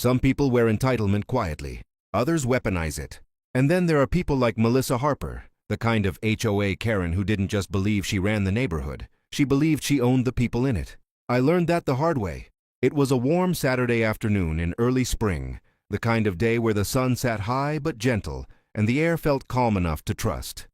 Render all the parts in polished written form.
Some people wear entitlement quietly. Others weaponize it. And then there are people like Melissa Harper, the kind of HOA Karen who didn't just believe she ran the neighborhood. She believed she owned the people in it. I learned that the hard way. It was a warm Saturday afternoon in early spring, the kind of day where the sun sat high but gentle, and the air felt calm enough to trust.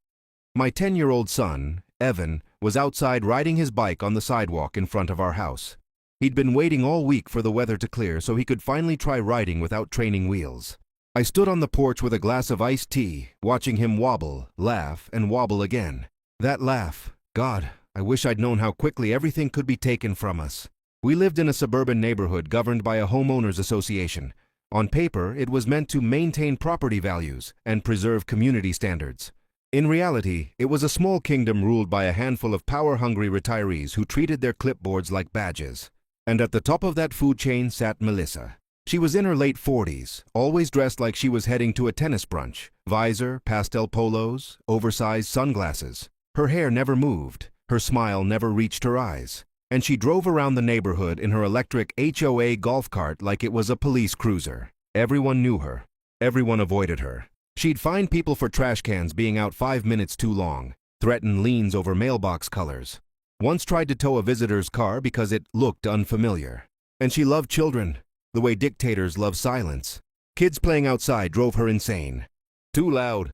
My 10-year-old son, Evan, was outside riding his bike on the sidewalk in front of our house. He'd been waiting all week for the weather to clear so he could finally try riding without training wheels. I stood on the porch with a glass of iced tea, watching him wobble, laugh, and wobble again. That laugh, God, I wish I'd known how quickly everything could be taken from us. We lived in a suburban neighborhood governed by a homeowners association. On paper, it was meant to maintain property values and preserve community standards. In reality, it was a small kingdom ruled by a handful of power-hungry retirees who treated their clipboards like badges. And at the top of that food chain sat Melissa. She was in her late 40s, always dressed like she was heading to a tennis brunch. Visor, pastel polos, oversized sunglasses. Her hair never moved. Her smile never reached her eyes. And she drove around the neighborhood in her electric HOA golf cart like it was a police cruiser. Everyone knew her. Everyone avoided her. She'd fine people for trash cans being out 5 minutes too long, threaten liens over mailbox colors. Once tried to tow a visitor's car because it looked unfamiliar. And she loved children, the way dictators love silence. Kids playing outside drove her insane. Too loud.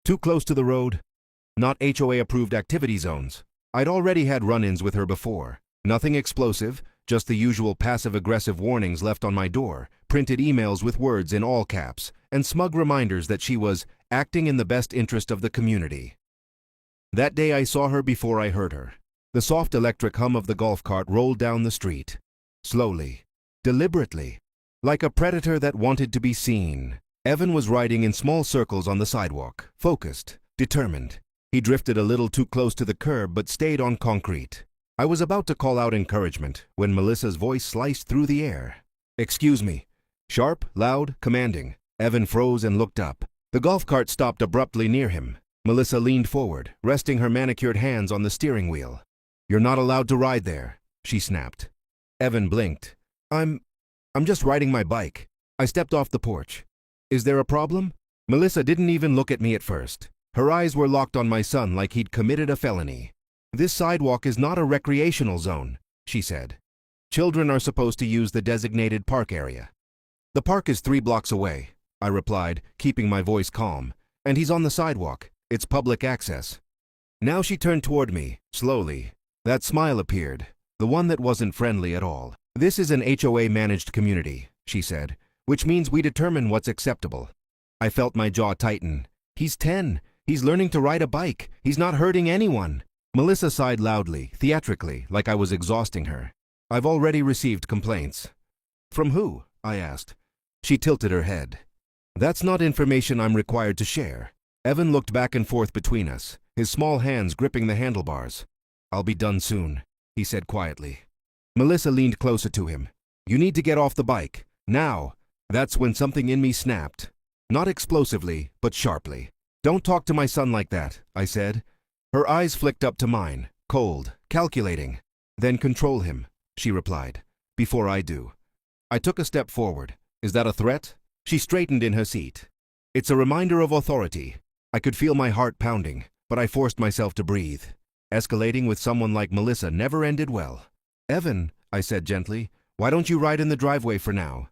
Too close to the road. Not HOA-approved activity zones. I'd already had run-ins with her before. Nothing explosive, just the usual passive-aggressive warnings left on my door, printed emails with words in all caps, and smug reminders that she was acting in the best interest of the community. That day I saw her before I heard her. The soft electric hum of the golf cart rolled down the street. Slowly. Deliberately. Like a predator that wanted to be seen. Evan was riding in small circles on the sidewalk, focused, determined. He drifted a little too close to the curb but stayed on concrete. I was about to call out encouragement when Melissa's voice sliced through the air. "Excuse me." Sharp, loud, commanding. Evan froze and looked up. The golf cart stopped abruptly near him. Melissa leaned forward, resting her manicured hands on the steering wheel. "You're not allowed to ride there," she snapped. Evan blinked. I'm just riding my bike." I stepped off the porch. "Is there a problem?" Melissa didn't even look at me at first. Her eyes were locked on my son like he'd committed a felony. "This sidewalk is not a recreational zone," she said. "Children are supposed to use the designated park area." "The park is 3 blocks away," I replied, keeping my voice calm. "And he's on the sidewalk. It's public access." Now she turned toward me, slowly. That smile appeared, the one that wasn't friendly at all. "This is an HOA-managed community," she said, "which means we determine what's acceptable." I felt my jaw tighten. "He's 10. He's learning to ride a bike. He's not hurting anyone." Melissa sighed loudly, theatrically, like I was exhausting her. "I've already received complaints." "From who?" I asked. She tilted her head. "That's not information I'm required to share." Evan looked back and forth between us, his small hands gripping the handlebars. "I'll be done soon," he said quietly. Melissa leaned closer to him. "You need to get off the bike. Now." That's when something in me snapped. Not explosively, but sharply. "Don't talk to my son like that," I said. Her eyes flicked up to mine, cold, calculating. "Then control him," she replied, "before I do." I took a step forward. "Is that a threat?" She straightened in her seat. "It's a reminder of authority." I could feel my heart pounding, but I forced myself to breathe. Escalating with someone like Melissa never ended well. "Evan," I said gently, "why don't you ride in the driveway for now?"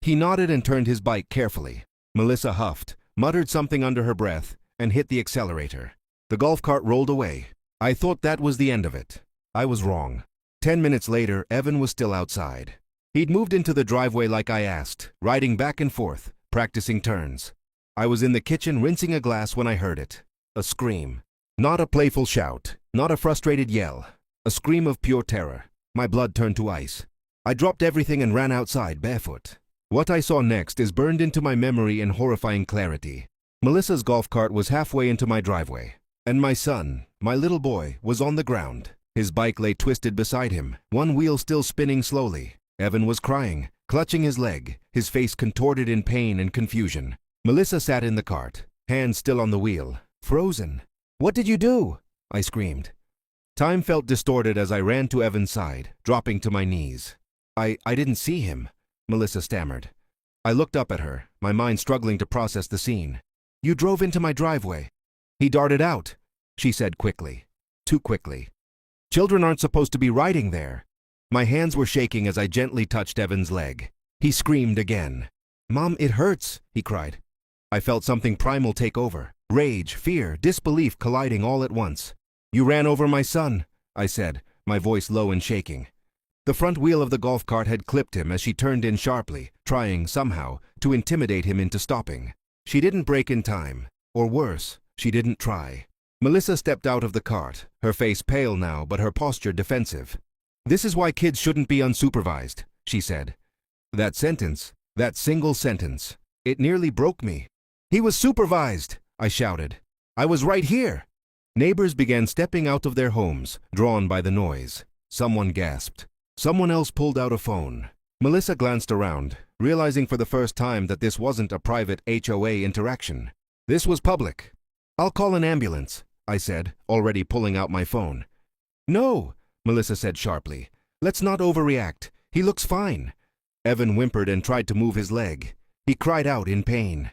He nodded and turned his bike carefully. Melissa huffed, muttered something under her breath, and hit the accelerator. The golf cart rolled away. I thought that was the end of it. I was wrong. 10 minutes later, Evan was still outside. He'd moved into the driveway like I asked, riding back and forth, practicing turns. I was in the kitchen rinsing a glass when I heard it. A scream. Not a playful shout, not a frustrated yell. A scream of pure terror. My blood turned to ice. I dropped everything and ran outside barefoot. What I saw next is burned into my memory in horrifying clarity. Melissa's golf cart was halfway into my driveway. And my son, my little boy, was on the ground. His bike lay twisted beside him, one wheel still spinning slowly. Evan was crying, clutching his leg, his face contorted in pain and confusion. Melissa sat in the cart, hands still on the wheel, frozen. "What did you do?" I screamed. Time felt distorted as I ran to Evan's side, dropping to my knees. I didn't see him," Melissa stammered. I looked up at her, my mind struggling to process the scene. "You drove into my driveway." "He darted out," she said quickly. Too quickly. "Children aren't supposed to be riding there." My hands were shaking as I gently touched Evan's leg. He screamed again. "Mom, it hurts," he cried. I felt something primal take over. Rage, fear, disbelief colliding all at once. "You ran over my son," I said, my voice low and shaking. The front wheel of the golf cart had clipped him as she turned in sharply, trying, somehow, to intimidate him into stopping. She didn't brake in time. Or worse, she didn't try. Melissa stepped out of the cart, her face pale now but her posture defensive. "This is why kids shouldn't be unsupervised," she said. That sentence, that single sentence, it nearly broke me. "He was supervised," I shouted. "I was right here." Neighbors began stepping out of their homes, drawn by the noise. Someone gasped. Someone else pulled out a phone. Melissa glanced around, realizing for the first time that this wasn't a private HOA interaction. This was public. "I'll call an ambulance," I said, already pulling out my phone. "No," Melissa said sharply. "Let's not overreact. He looks fine." Evan whimpered and tried to move his leg. He cried out in pain.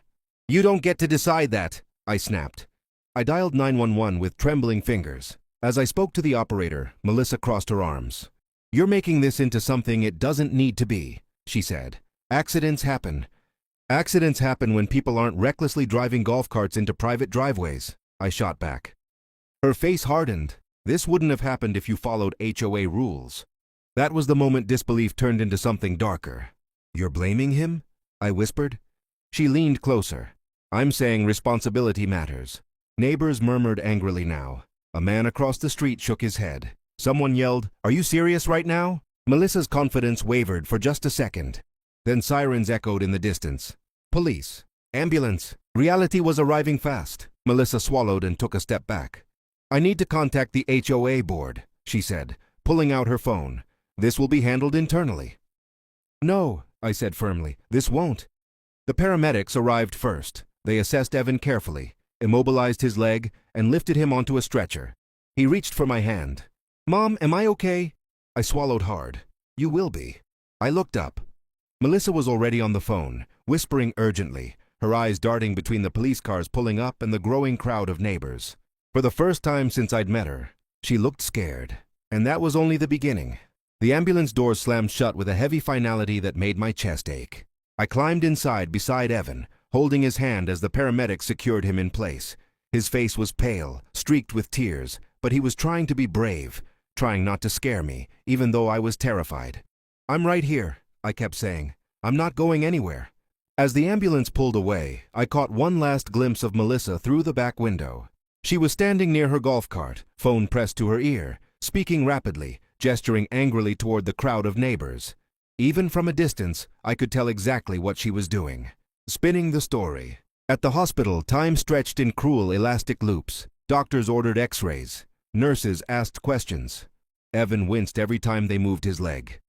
"You don't get to decide that," I snapped. I dialed 911 with trembling fingers. As I spoke to the operator, Melissa crossed her arms. "You're making this into something it doesn't need to be," she said. "Accidents happen. Accidents happen when people aren't recklessly driving golf carts into private driveways," I shot back. Her face hardened. "This wouldn't have happened if you followed HOA rules." That was the moment disbelief turned into something darker. "You're blaming him?" I whispered. She leaned closer. "I'm saying responsibility matters." Neighbors murmured angrily now. A man across the street shook his head. Someone yelled, "Are you serious right now?" Melissa's confidence wavered for just a second. Then sirens echoed in the distance. Police. Ambulance. Reality was arriving fast. Melissa swallowed and took a step back. "I need to contact the HOA board," she said, pulling out her phone. "This will be handled internally." "No," I said firmly, "this won't." The paramedics arrived first. They assessed Evan carefully, immobilized his leg, and lifted him onto a stretcher. He reached for my hand. "Mom, am I okay?" I swallowed hard. "You will be." I looked up. Melissa was already on the phone, whispering urgently, her eyes darting between the police cars pulling up and the growing crowd of neighbors. For the first time since I'd met her, she looked scared. And that was only the beginning. The ambulance doors slammed shut with a heavy finality that made my chest ache. I climbed inside beside Evan, holding his hand as the paramedics secured him in place. His face was pale, streaked with tears, but he was trying to be brave, trying not to scare me, even though I was terrified. "I'm right here," I kept saying. "I'm not going anywhere." As the ambulance pulled away, I caught one last glimpse of Melissa through the back window. She was standing near her golf cart, phone pressed to her ear, speaking rapidly, gesturing angrily toward the crowd of neighbors. Even from a distance, I could tell exactly what she was doing. Spinning the story. At the hospital, time stretched in cruel elastic loops. Doctors ordered x-rays. Nurses asked questions. Evan winced every time they moved his leg.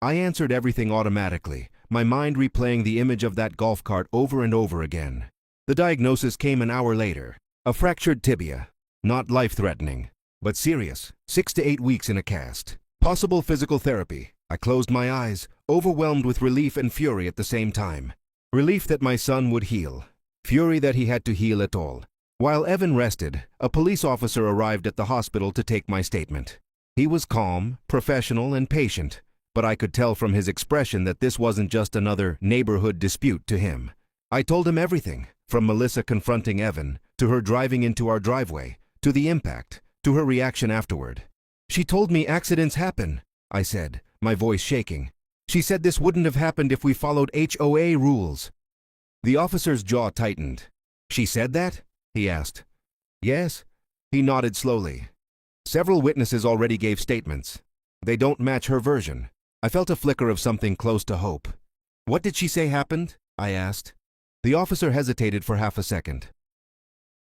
I answered everything automatically, my mind replaying the image of that golf cart over and over again. The diagnosis came an hour later. A fractured tibia. Not life-threatening, but serious. 6 to 8 weeks in a cast. Possible physical therapy. I closed my eyes, overwhelmed with relief and fury at the same time. Relief that my son would heal. Fury that he had to heal at all. While Evan rested, a police officer arrived at the hospital to take my statement. He was calm, professional, and patient, but I could tell from his expression that this wasn't just another neighborhood dispute to him. I told him everything, from Melissa confronting Evan, to her driving into our driveway, to the impact, to her reaction afterward. "She told me accidents happen," I said, my voice shaking. "She said this wouldn't have happened if we followed HOA rules." The officer's jaw tightened. "She said that?" he asked. "Yes." He nodded slowly. "Several witnesses already gave statements. They don't match her version." I felt a flicker of something close to hope. "What did she say happened?" I asked. The officer hesitated for half a second.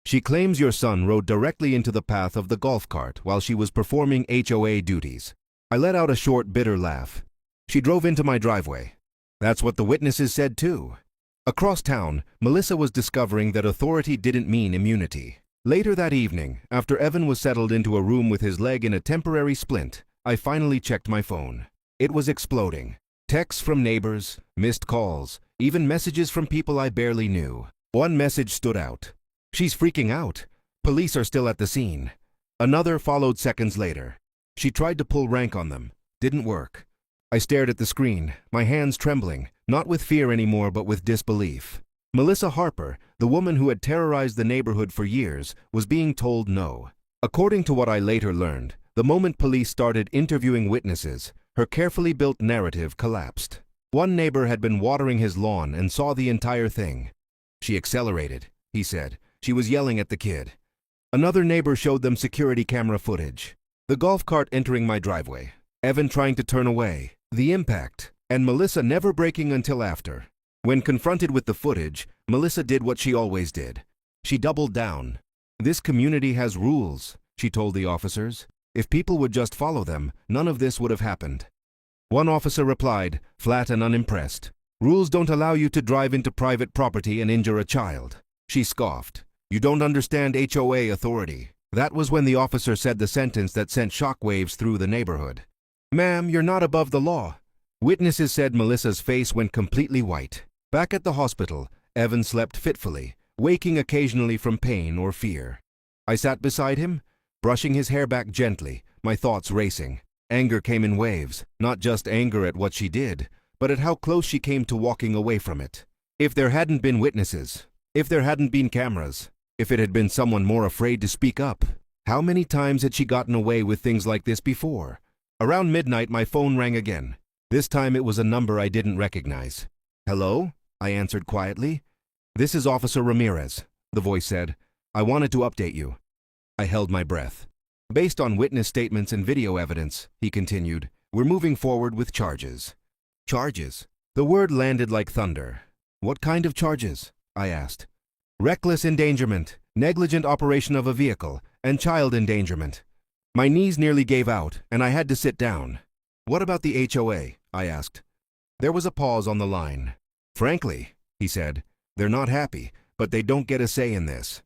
"She claims your son rode directly into the path of the golf cart while she was performing HOA duties." I let out a short, bitter laugh. "She drove into my driveway." That's what the witnesses said too. Across town, Melissa was discovering that authority didn't mean immunity. Later that evening, after Evan was settled into a room with his leg in a temporary splint, I finally checked my phone. It was exploding. Texts from neighbors, missed calls, even messages from people I barely knew. One message stood out. "She's freaking out. Police are still at the scene." Another followed seconds later. "She tried to pull rank on them. Didn't work." I stared at the screen, my hands trembling, not with fear anymore but with disbelief. Melissa Harper, the woman who had terrorized the neighborhood for years, was being told no. According to what I later learned, the moment police started interviewing witnesses, her carefully built narrative collapsed. One neighbor had been watering his lawn and saw the entire thing. "She accelerated," he said. "She was yelling at the kid." Another neighbor showed them security camera footage. The golf cart entering my driveway, Evan trying to turn away, the impact, and Melissa never breaking until after. When confronted with the footage, Melissa did what she always did. She doubled down. "This community has rules," she told the officers. "If people would just follow them, none of this would have happened." One officer replied, flat and unimpressed, "Rules don't allow you to drive into private property and injure a child." She scoffed. "You don't understand HOA authority." That was when the officer said the sentence that sent shockwaves through the neighborhood. "Ma'am, you're not above the law." Witnesses said Melissa's face went completely white. Back at the hospital, Evan slept fitfully, waking occasionally from pain or fear. I sat beside him, brushing his hair back gently, my thoughts racing. Anger came in waves, not just anger at what she did, but at how close she came to walking away from it. If there hadn't been witnesses, if there hadn't been cameras, if it had been someone more afraid to speak up, how many times had she gotten away with things like this before? Around midnight, my phone rang again. This time it was a number I didn't recognize. "Hello?" I answered quietly. "This is Officer Ramirez," the voice said. "I wanted to update you." I held my breath. "Based on witness statements and video evidence," he continued, "we're moving forward with charges." "Charges?" The word landed like thunder. "What kind of charges?" I asked. "Reckless endangerment, negligent operation of a vehicle, and child endangerment." My knees nearly gave out, and I had to sit down. "What about the HOA?" I asked. There was a pause on the line. "Frankly," he said, "they're not happy, but they don't get a say in this."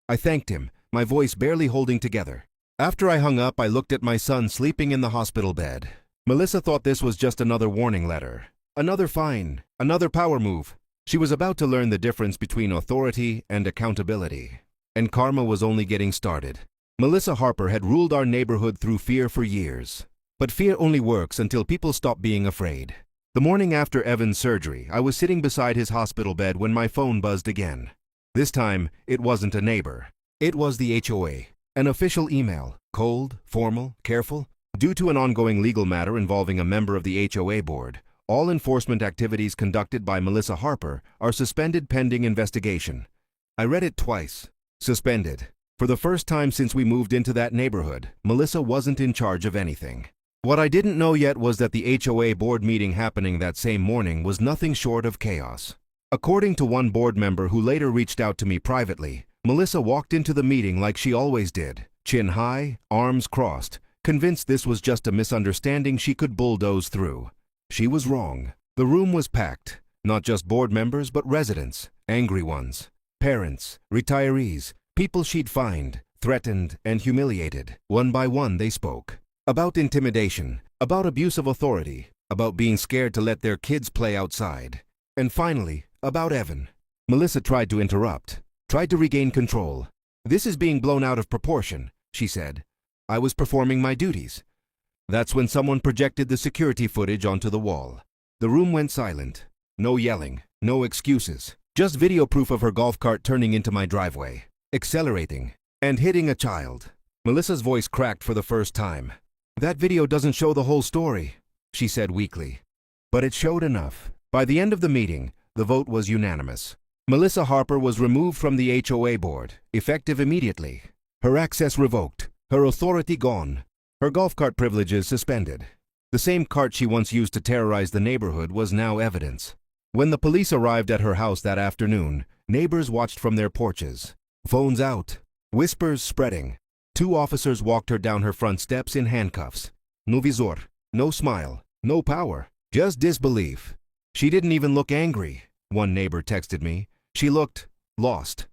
I thanked him, my voice barely holding together. After I hung up, I looked at my son sleeping in the hospital bed. Melissa thought this was just another warning letter. Another fine, another power move. She was about to learn the difference between authority and accountability. And karma was only getting started. Melissa Harper had ruled our neighborhood through fear for years. But fear only works until people stop being afraid. The morning after Evan's surgery, I was sitting beside his hospital bed when my phone buzzed again. This time, it wasn't a neighbor. It was the HOA. An official email, cold, formal, careful. Due to an ongoing legal matter involving a member of the HOA board, all enforcement activities conducted by Melissa Harper are suspended pending investigation. I read it twice. Suspended. For the first time since we moved into that neighborhood, Melissa wasn't in charge of anything. What I didn't know yet was that the HOA board meeting happening that same morning was nothing short of chaos. According to one board member who later reached out to me privately, Melissa walked into the meeting like she always did, chin high, arms crossed, convinced this was just a misunderstanding she could bulldoze through. She was wrong. The room was packed, not just board members but residents, angry ones, parents, retirees, people she'd fined, threatened, and humiliated. One by one they spoke. About intimidation, about abuse of authority, about being scared to let their kids play outside. And finally, about Evan. Melissa tried to interrupt, tried to regain control. "This is being blown out of proportion," she said. "I was performing my duties." That's when someone projected the security footage onto the wall. The room went silent. No yelling, no excuses. Just video proof of her golf cart turning into my driveway, accelerating, and hitting a child. Melissa's voice cracked for the first time. "That video doesn't show the whole story," she said weakly. But it showed enough. By the end of the meeting, the vote was unanimous. Melissa Harper was removed from the HOA board, effective immediately. Her access revoked, her authority gone, her golf cart privileges suspended. The same cart she once used to terrorize the neighborhood was now evidence. When the police arrived at her house that afternoon, neighbors watched from their porches. Phones out, whispers spreading. 2 officers walked her down her front steps in handcuffs. No visor, no smile, no power, just disbelief. "She didn't even look angry," one neighbor texted me. "She looked lost."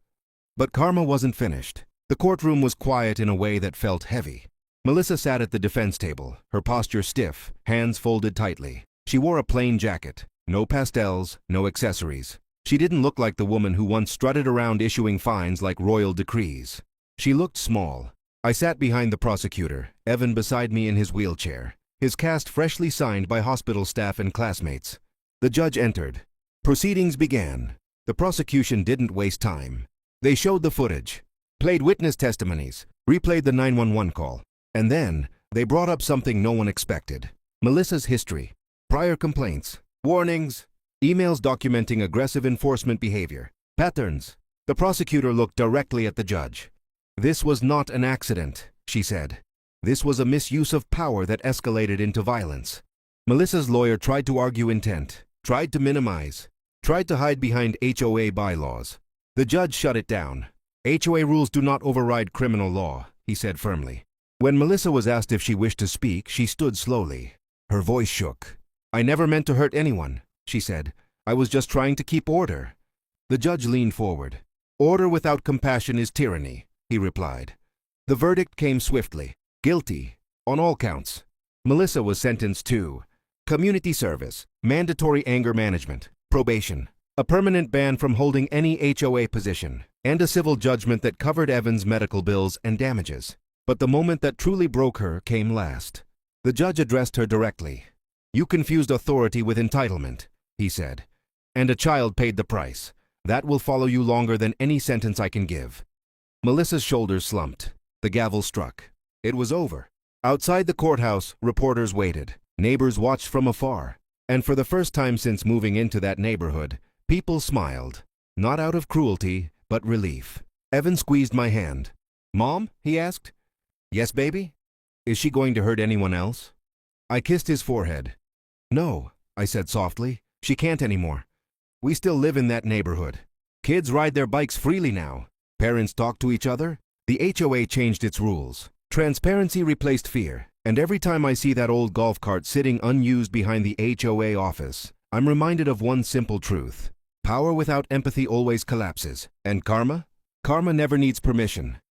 But karma wasn't finished. The courtroom was quiet in a way that felt heavy. Melissa sat at the defense table, her posture stiff, hands folded tightly. She wore a plain jacket, no pastels, no accessories. She didn't look like the woman who once strutted around issuing fines like royal decrees. She looked small. I sat behind the prosecutor, Evan beside me in his wheelchair, his cast freshly signed by hospital staff and classmates. The judge entered. Proceedings began. The prosecution didn't waste time. They showed the footage, played witness testimonies, replayed the 911 call, and then they brought up something no one expected. Melissa's history, prior complaints, warnings, emails documenting aggressive enforcement behavior, patterns. The prosecutor looked directly at the judge. This was not an accident, she said. This was a misuse of power that escalated into violence. Melissa's lawyer tried to argue intent, tried to minimize, tried to hide behind HOA bylaws. The judge shut it down. HOA rules do not override criminal law, he said firmly. When Melissa was asked if she wished to speak, she stood slowly. Her voice shook. I never meant to hurt anyone, she said. I was just trying to keep order. The judge leaned forward. Order without compassion is tyranny, he replied. The verdict came swiftly. Guilty, on all counts. Melissa was sentenced to community service, mandatory anger management, probation, a permanent ban from holding any HOA position, and a civil judgment that covered Evan's medical bills and damages. But the moment that truly broke her came last. The judge addressed her directly. You confused authority with entitlement, he said. And a child paid the price. That will follow you longer than any sentence I can give. Melissa's shoulders slumped. The gavel struck. It was over. Outside the courthouse, reporters waited. Neighbors watched from afar. And for the first time since moving into that neighborhood, people smiled. Not out of cruelty, but relief. Evan squeezed my hand. Mom? He asked. Yes, baby? Is she going to hurt anyone else? I kissed his forehead. No, I said softly. She can't anymore. We still live in that neighborhood. Kids ride their bikes freely now. Parents talk to each other. The HOA changed its rules. Transparency replaced fear. And every time I see that old golf cart sitting unused behind the HOA office, I'm reminded of one simple truth. Power without empathy always collapses. And karma? Karma never needs permission.